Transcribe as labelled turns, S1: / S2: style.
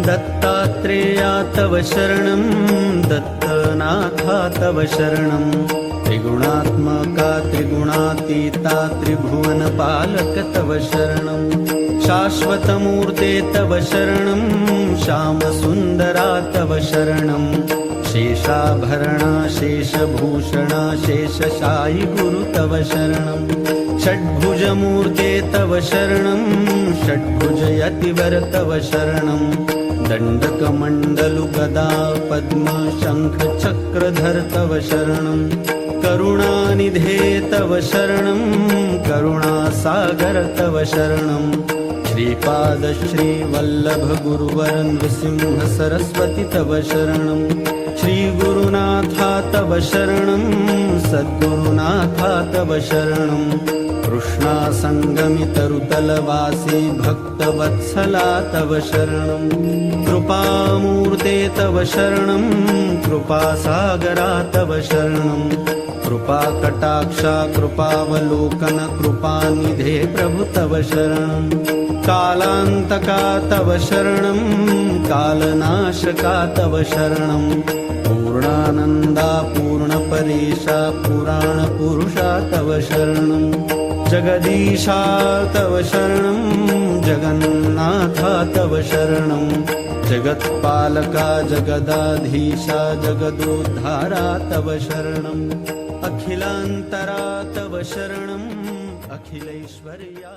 S1: दत्तात्रेया तव शरणं दत्तनाथा तव शरणं त्रिगुणात्मका त्रिगुणातीता त्रिभुवनपालक तव शरणं शाश्वतमूर्ते तव शरणं श्यामसुन्दरा तव शरणं शेषाभरणा शेषभूषणा शेषशायि गुरु तव शरणं षड्भुजमूर्ते तव शरणं षड्भुजयतिवर तव शरणं दण्डकमण्डलु गदा पद्म शङ्ख चक्रधर तव शरणं करुणानिधे तव शरणं करुणासागर तव शरणं श्रीपाद श्रीवल्लभ गुरुवर नृसिंह सरस्वती तव शरणं श्रीगुरुनाथा तव शरणं सद्गुरुनाथा तव शरणं कृष्णासङ्गमितरुतलवासी भक्तवत्सला तव शरणं कृपामूर्ते तव शरणं कृपासागरा तव शरणं कृपाकटाक्षा कृपावलोकन कृपानिधे प्रभु तव शरणं कालान्तका तव शरणं कालनाशका तव शरणं पूर्णानन्दा पूर्णपरेशा पुराणपुरुषा तव शरणं जगदीशा तव शरणं जगन्नाथा तव शरणं जगत्पालका जगदाधीशा जगदोद्धारा तव शरणं अखिलान्तरा तव शरणं अखिलैश्वर्या